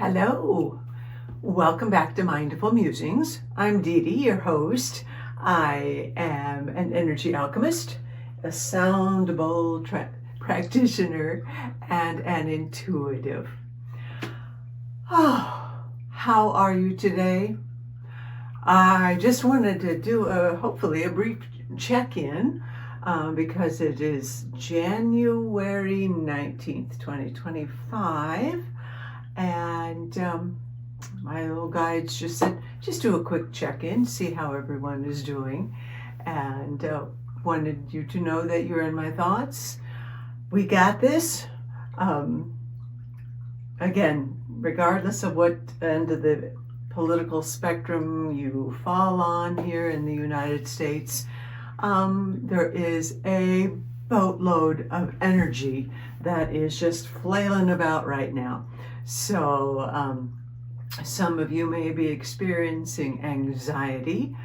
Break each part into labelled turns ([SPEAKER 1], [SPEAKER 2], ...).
[SPEAKER 1] Hello, welcome back to Mindful Musings. I'm Dee Dee, your host. I am an energy alchemist, a sound bowl practitioner, and an intuitive. Oh, how are you today? I just wanted to do hopefully a brief check-in because it is January 19th, 2025. And my little guides just said, just do a quick check-in, see how everyone is doing. And wanted you to know that you're in my thoughts. We got this. Again, regardless of what end of the political spectrum you fall on here in the United States, there is a boatload of energy that is just flailing about right now. So some of you may be experiencing anxiety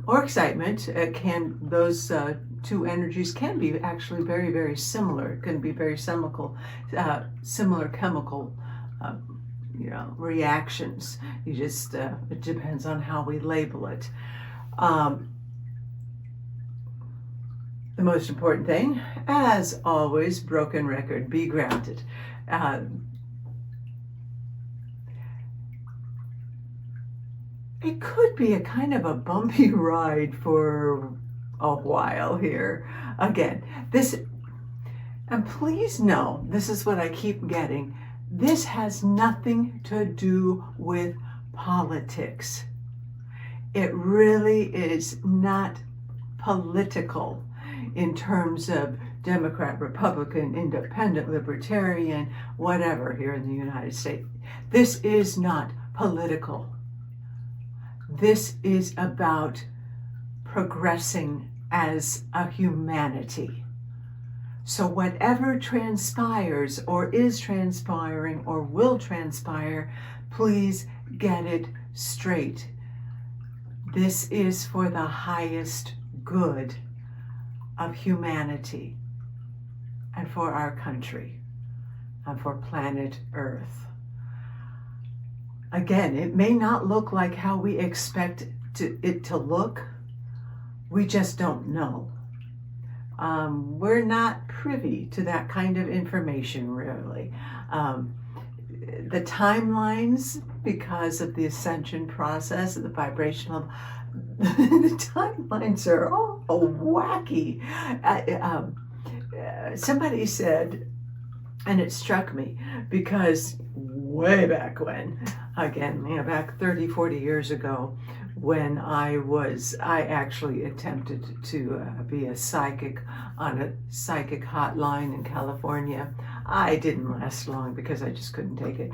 [SPEAKER 1] or excitement. Those two energies can be actually very, very similar. It can be very similar chemical reactions. You just it depends on how we label it. The most important thing, as always, broken record, be grounded. It could be a kind of a bumpy ride for a while here. Again, and please know, this is what I keep getting, this has nothing to do with politics. It really is not political in terms of Democrat, Republican, Independent, Libertarian, whatever here in the United States. This is not political. This is about progressing as a humanity. So whatever transpires or is transpiring or will transpire, please get it straight. This is for the highest good of humanity and for our country and for planet Earth. Again, it may not look like how we expect it to look. We just don't know. We're not privy to that kind of information, really. The timelines, because of the Ascension process, the vibrational, the timelines are all wacky. Somebody said, and it struck me, because way back when, again, back 30, 40 years ago, when I actually attempted to be a psychic on a psychic hotline in California. I didn't last long because I just couldn't take it.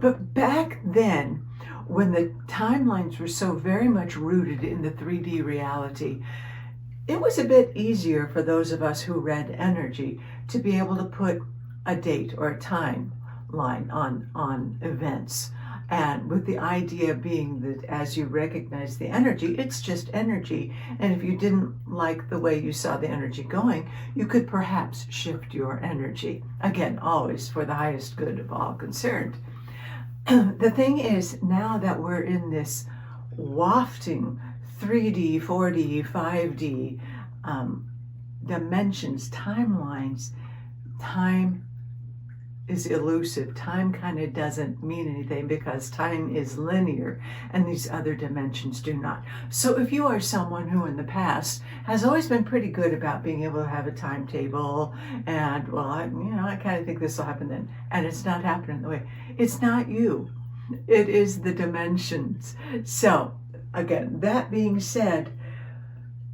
[SPEAKER 1] But back then, when the timelines were so very much rooted in the 3D reality, it was a bit easier for those of us who read energy to be able to put a date or a timeline on events. And with the idea being that as you recognize the energy, it's just energy. And if you didn't like the way you saw the energy going, you could perhaps shift your energy. Again, always for the highest good of all concerned. The thing is, now that we're in this wafting 3D, 4D, 5D dimensions, timelines, time is elusive. Time kind of doesn't mean anything because time is linear and these other dimensions do not. So if you are someone who in the past has always been pretty good about being able to have a timetable and, well, I kind of think this will happen then, and it's not happening the way, it's not you. It is the dimensions. So again, that being said,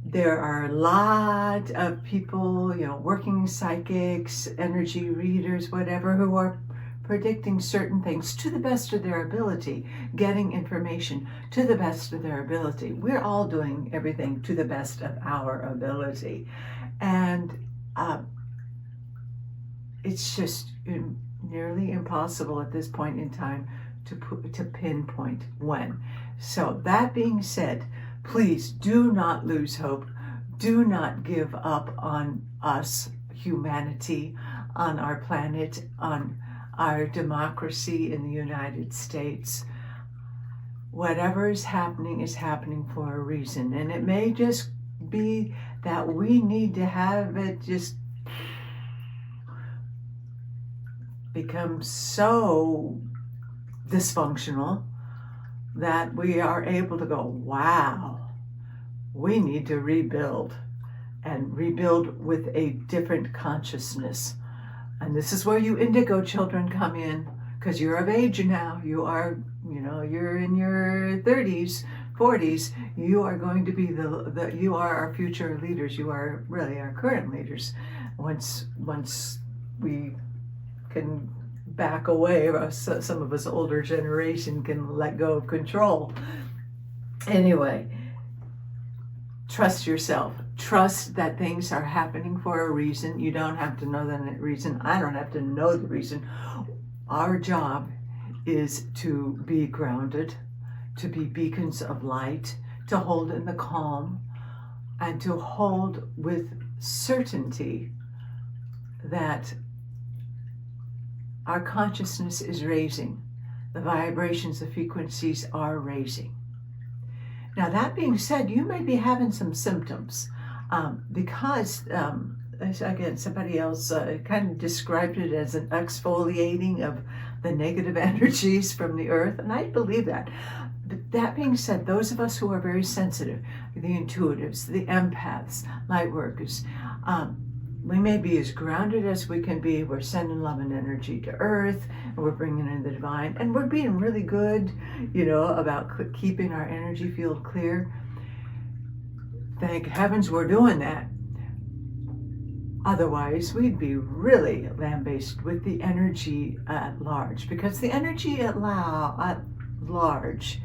[SPEAKER 1] there are a lot of people, working psychics, energy readers, whatever, who are predicting certain things to the best of their ability, getting information to the best of their ability. We're all doing everything to the best of our ability. And it's just nearly impossible at this point in time to pinpoint when. So that being said, please do not lose hope. Do not give up on us, humanity, on our planet, on our democracy in the United States. Whatever is happening for a reason. And it may just be that we need to have it just become so dysfunctional that we are able to go, wow, we need to rebuild, and rebuild with a different consciousness. And this is where you indigo children come in, because you're of age now. You are, you're in your 30s, 40s. You are going to be you are our future leaders. You are really our current leaders. Once we can back away, or some of us older generation can let go of control. Anyway, trust yourself. Trust that things are happening for a reason. You don't have to know the reason. I don't have to know the reason. Our job is to be grounded, to be beacons of light, to hold in the calm, and to hold with certainty that our consciousness is raising. The vibrations, the frequencies are raising. Now, that being said, you may be having some symptoms because, again, somebody else kind of described it as an exfoliating of the negative energies from the earth, and I believe that. But that being said, those of us who are very sensitive, the intuitives, the empaths, light workers, we may be as grounded as we can be. We're sending love and energy to earth, and we're bringing in the divine, and we're being really good, about keeping our energy field clear. Thank heavens we're doing that. Otherwise, we'd be really lambasted with the energy at large, because the energy at large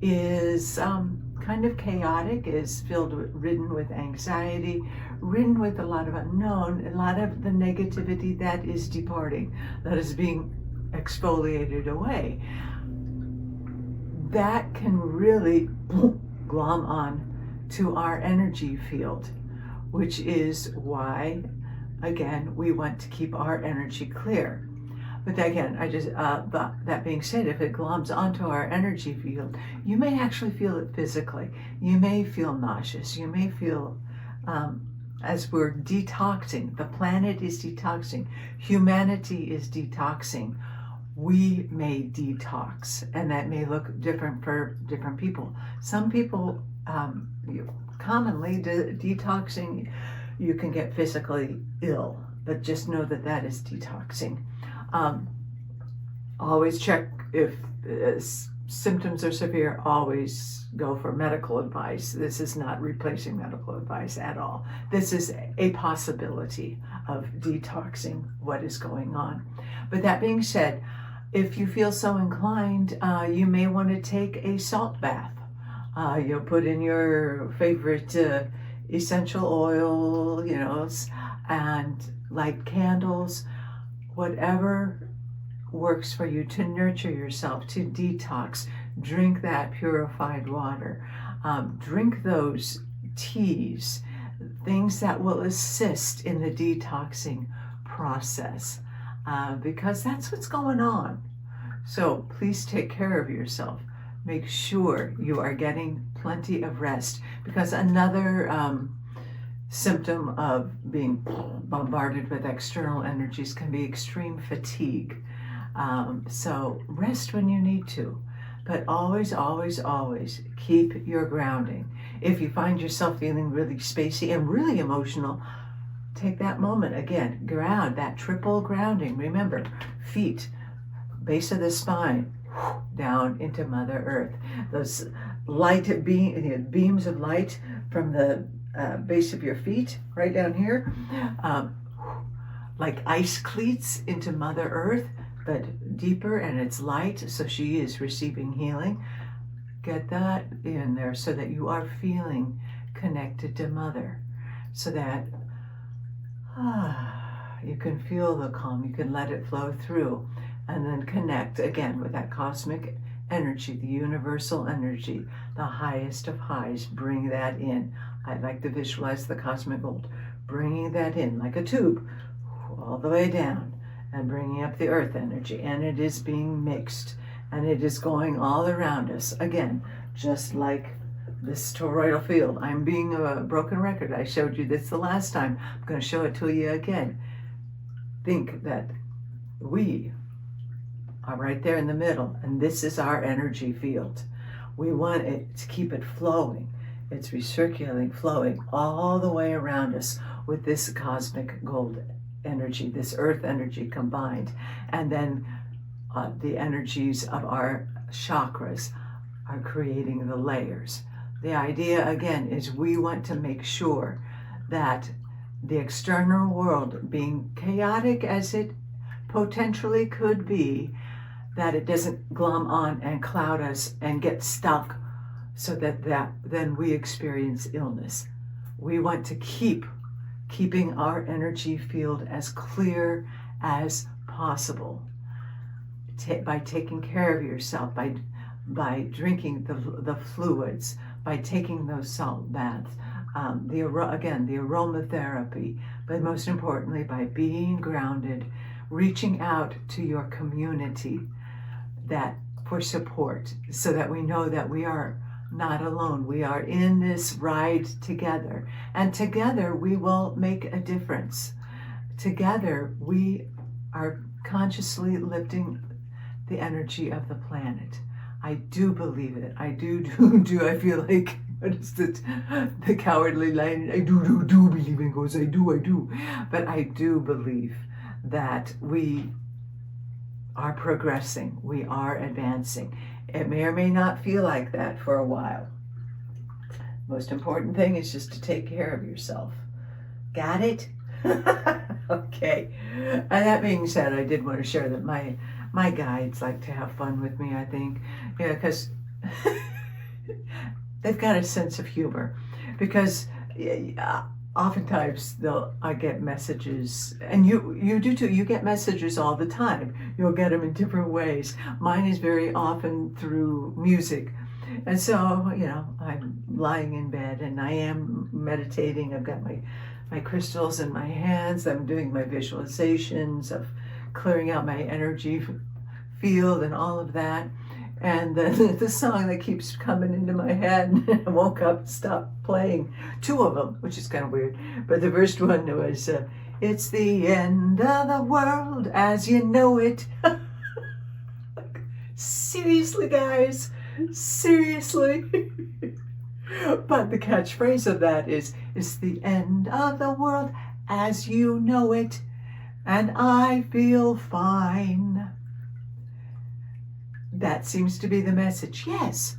[SPEAKER 1] is kind of chaotic, is ridden with anxiety, ridden with a lot of unknown, a lot of the negativity that is departing, that is being exfoliated away. That can really glom on to our energy field, which is why, again, we want to keep our energy clear. But again, that being said, if it gloms onto our energy field, you may actually feel it physically. You may feel nauseous. You may feel, as we're detoxing, the planet is detoxing, humanity is detoxing, we may detox, and that may look different for different people. Some people, commonly, detoxing, you can get physically ill, but just know that that is detoxing. Always check if symptoms are severe. Always go for medical advice. This is not replacing medical advice at all. This is a possibility of detoxing what is going on. But that being said, if you feel so inclined, you may want to take a salt bath. You'll put in your favorite essential oil, and light candles, whatever works for you to nurture yourself, to detox. Drink that purified water. Drink those teas, things that will assist in the detoxing process, because that's what's going on. So please take care of yourself. Make sure you are getting plenty of rest, because another symptom of being bombarded with external energies can be extreme fatigue. So rest when you need to, but always, always, always keep your grounding. If you find yourself feeling really spacey and really emotional, take that moment again, ground, that triple grounding. Remember, feet, base of the spine, down into Mother Earth. Those light beams of light from the base of your feet, right down here, like ice cleats into Mother Earth, but deeper, and it's light, so she is receiving healing. Get that in there so that you are feeling connected to Mother, so that you can feel the calm, you can let it flow through, and then connect again with that cosmic energy, the universal energy, the highest of highs. Bring that in. I like to visualize the cosmic gold, bringing that in like a tube all the way down, and bringing up the earth energy, and it is being mixed, and it is going all around us. Again, just like this toroidal field. I'm being a broken record. I showed you this the last time. I'm going to show it to you again. Think that we are right there in the middle, and this is our energy field. We want it to keep it flowing. It's recirculating, flowing all the way around us with this cosmic gold energy, this earth energy combined. And then the energies of our chakras are creating the layers. The idea, again, is we want to make sure that the external world, being chaotic as it potentially could be, that it doesn't glom on and cloud us and get stuck so that then we experience illness. We want to keeping our energy field as clear as possible by taking care of yourself, by drinking the fluids, by taking those salt baths, the aromatherapy, but most importantly by being grounded, reaching out to your community for support, so that we know that we are not alone. We are in this ride together, and together we will make a difference. Together we are consciously lifting the energy of the planet. I do believe it. I do. I feel like, what is it? The cowardly lion. I do believe in ghosts. I do. But I do believe that we are progressing. We are advancing. It may or may not feel like that for a while. Most important thing is just to take care of yourself. Got it? Okay. And that being said, I did want to share that my guides like to have fun with me, I think. Yeah, because they've got a sense of humor. Because oftentimes I get messages, and you do too. You get messages all the time. You'll get them in different ways. Mine is very often through music. And so, I'm lying in bed and I am meditating. I've got my crystals in my hands. I'm doing my visualizations of clearing out my energy field and all of that. And the song that keeps coming into my head, I woke up, stopped playing. Two of them, which is kind of weird. But the first one was, it's the end of the world as you know it. Seriously, guys, seriously. But the catchphrase of that is, it's the end of the world as you know it, and I feel fine. That seems to be the message. Yes.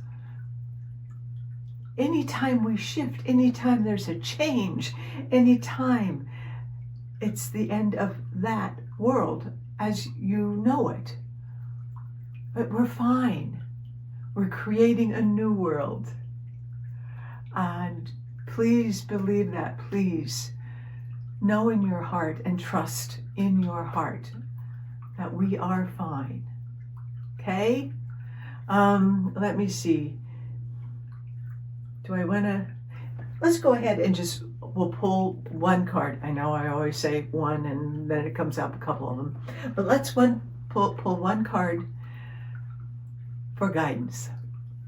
[SPEAKER 1] Anytime we shift, anytime there's a change, anytime it's the end of that world as you know it. But we're fine. We're creating a new world. And please believe that. Please know in your heart and trust in your heart that we are fine. Okay? Let me see. Do I want to? Let's go ahead and we'll pull one card. I know I always say one and then it comes up a couple of them. But let's pull one card for guidance.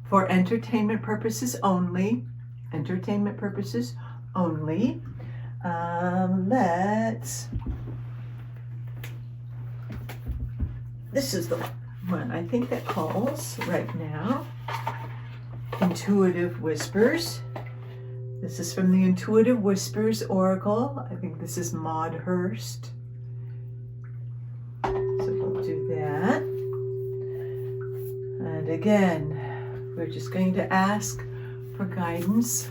[SPEAKER 1] For entertainment purposes only. Entertainment purposes only. This is the one I think that calls right now. Intuitive Whispers. This is from the Intuitive Whispers Oracle. I think this is Maud Hurst. So we'll do that. And again, we're just going to ask for guidance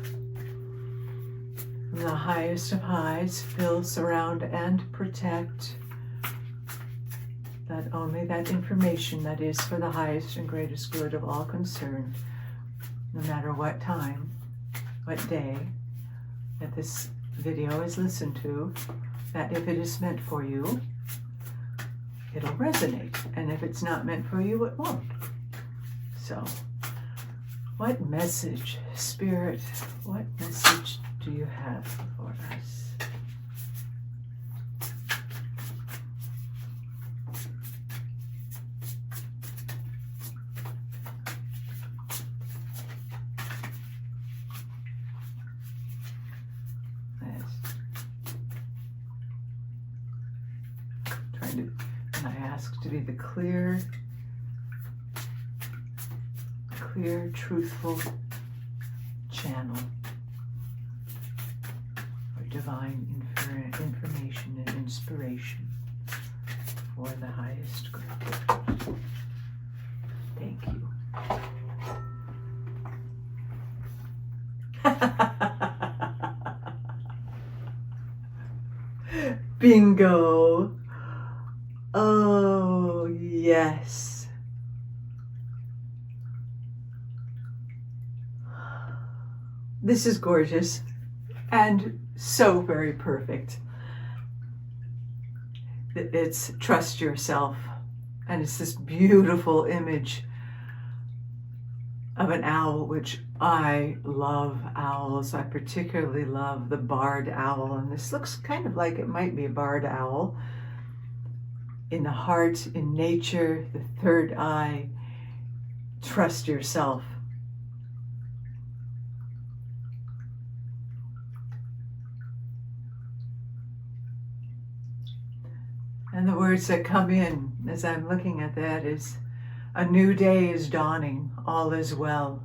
[SPEAKER 1] from the highest of highs. Fill, surround, and protect. That only that information that is for the highest and greatest good of all concerned, no matter what time, what day that this video is listened to, that if it is meant for you, it'll resonate. And if it's not meant for you, it won't. So, what message, Spirit, what message do you have for us? and I ask to be the clear, truthful channel for divine information and inspiration for the highest good. Thank you. Bingo. Oh, yes. This is gorgeous and so very perfect. It's trust yourself, and it's this beautiful image of an owl, which I love owls. I particularly love the barred owl, and this looks kind of like it might be a barred owl. In the heart, in nature, the third eye, trust yourself. And the words that come in as I'm looking at that is, a new day is dawning, all is well.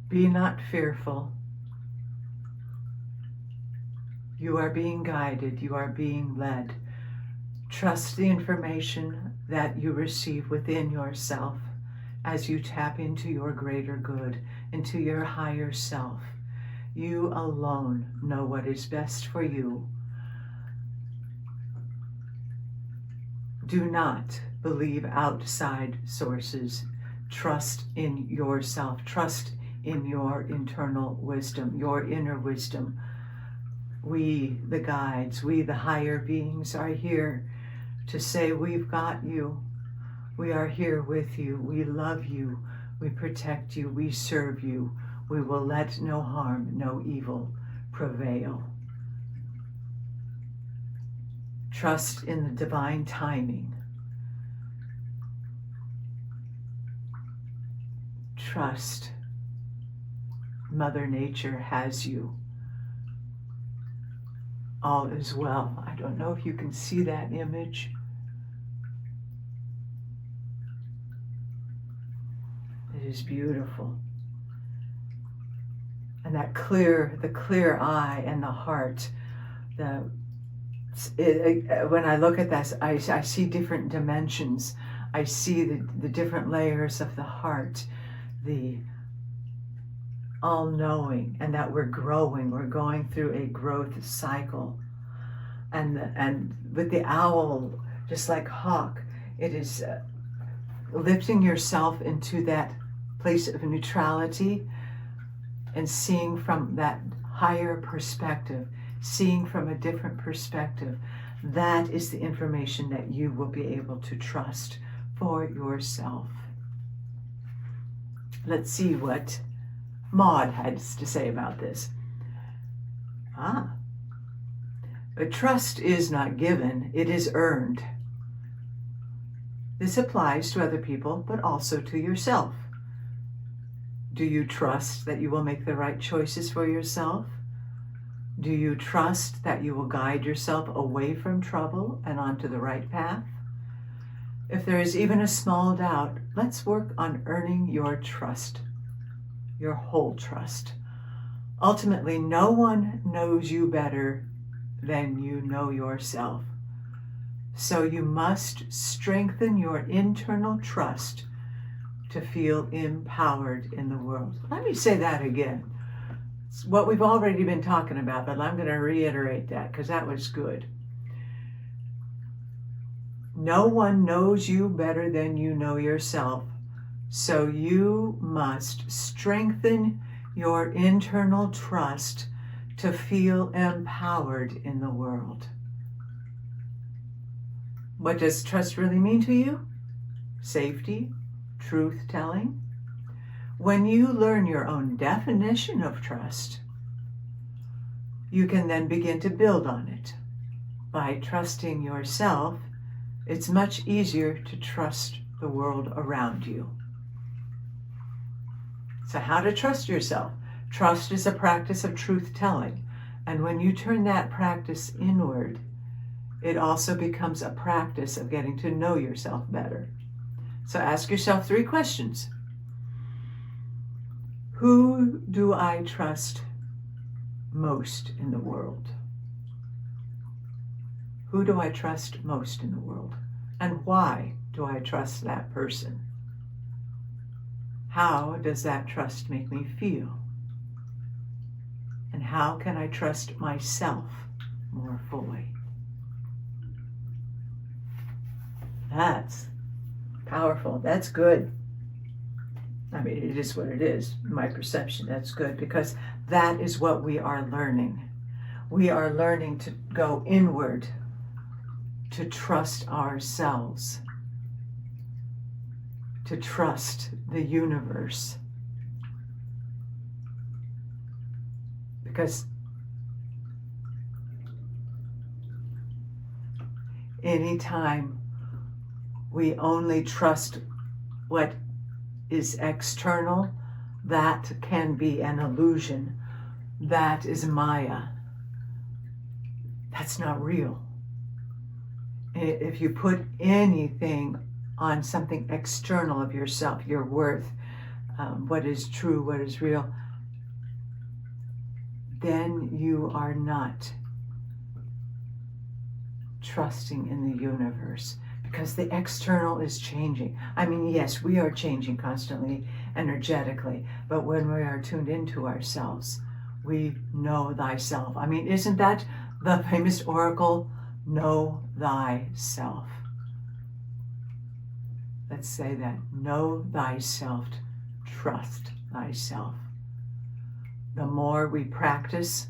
[SPEAKER 1] Be not fearful. You are being guided, you are being led. Trust the information that you receive within yourself as you tap into your greater good, into your higher self. You alone know what is best for you. Do not believe outside sources. Trust in yourself. Trust in your internal wisdom, your inner wisdom. We, the guides, we, the higher beings, are here to say, we've got you. We are here with you. We love you. We protect you. We serve you. We will let no harm, no evil prevail. Trust in the divine timing. Trust Mother Nature has you. All is well. I don't know if you can see that image. It is beautiful. And that the clear eye and the heart, when I look at that, I see different dimensions. I see the different layers of the heart, the all-knowing, and that we're growing. We're going through a growth cycle. And with the owl, just like hawk, it is lifting yourself into that place of neutrality and seeing from that higher perspective, seeing from a different perspective. That is the information that you will be able to trust for yourself. Let's see what Maud has to say about this. But trust is not given, it is earned. This applies to other people, but also to yourself. Do you trust that you will make the right choices for yourself? Do you trust that you will guide yourself away from trouble and onto the right path? If there is even a small doubt, let's work on earning your trust, your whole trust. Ultimately, no one knows you better than you know yourself. So you must strengthen your internal trust to feel empowered in the world. Let me say that again. It's what we've already been talking about, but I'm going to reiterate that because that was good. No one knows you better than you know yourself. So you must strengthen your internal trust to feel empowered in the world. What does trust really mean to you? Safety, truth-telling. When you learn your own definition of trust, you can then begin to build on it. By trusting yourself, it's much easier to trust the world around you. So how to trust yourself? Trust is a practice of truth-telling. And when you turn that practice inward, it also becomes a practice of getting to know yourself better. So ask yourself 3 questions. Who do I trust most in the world? Who do I trust most in the world? And why do I trust that person? How does that trust make me feel? And how can I trust myself more fully? That's powerful. That's good. I mean, it is what it is. My perception, that's good, because that is what we are learning. We are learning to go inward, to trust ourselves, to trust the universe. Because anytime we only trust what is external, that can be an illusion. That is Maya. That's not real. If you put anything on something external of yourself, your worth, what is true, what is real, then you are not trusting in the universe, because the external is changing. I mean, yes, we are changing constantly, energetically, but when we are tuned into ourselves, we know thyself. I mean, isn't that the famous oracle? Know thyself. Let's say that. Know thyself. Trust thyself. The more we practice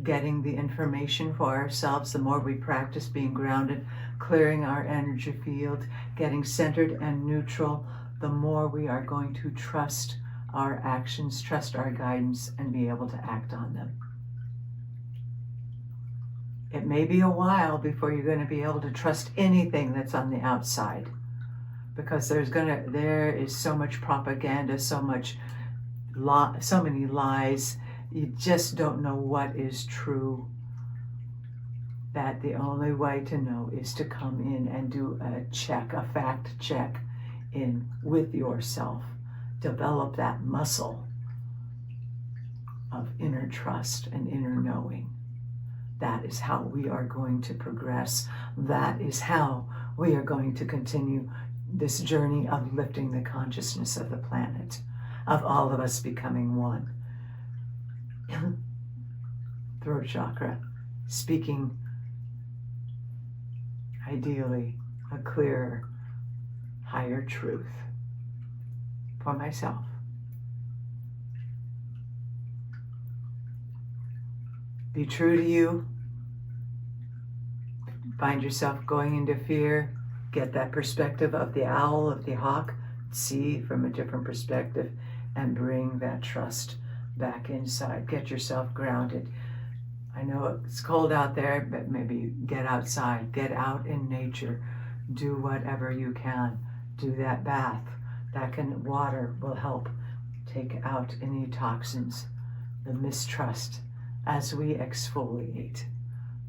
[SPEAKER 1] getting the information for ourselves, the more we practice being grounded, clearing our energy field, getting centered and neutral, the more we are going to trust our actions, trust our guidance, and be able to act on them. It may be a while before you're going to be able to trust anything that's on the outside, because there is so much propaganda, so many lies. You just don't know what is true. That the only way to know is to come in and do a fact check in with yourself. Develop that muscle of inner trust and inner knowing. That is how we are going to progress. That is how we are going to continue this journey of lifting the consciousness of the planet, of all of us becoming one. Throat chakra, speaking ideally a clearer, higher truth for myself. Be true to you. Find yourself going into fear. Get that perspective of the owl, of the hawk. See from a different perspective and bring that trust back inside. Get yourself grounded. I know it's cold out there, but maybe get outside. Get out in nature. Do whatever you can. Do that bath. Water will help take out any toxins, the mistrust, as we exfoliate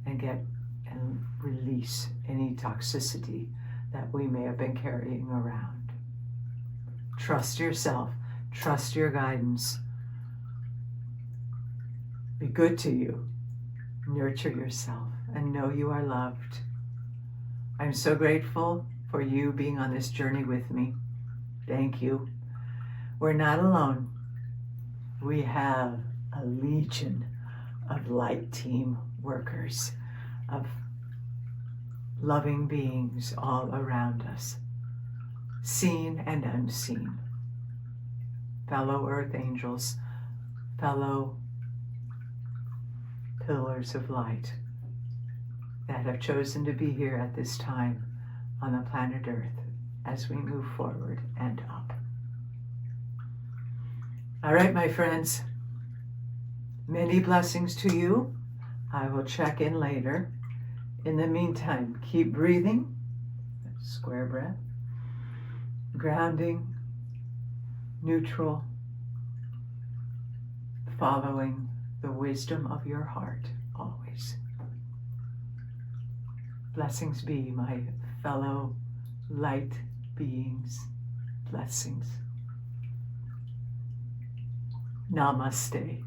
[SPEAKER 1] and release any toxicity that we may have been carrying around. Trust yourself. Trust your guidance. Be good to you. Nurture yourself and know you are loved. I'm so grateful for you being on this journey with me. Thank you. We're not alone. We have a legion of light team workers, of loving beings all around us, seen and unseen, fellow earth angels, fellow pillars of light that have chosen to be here at this time on the planet Earth as we move forward and up. All right, my friends, many blessings to you. I will check in later. In the meantime, keep breathing, square breath, grounding, neutral, following the wisdom of your heart always. Blessings be, my fellow light beings. Blessings. Namaste.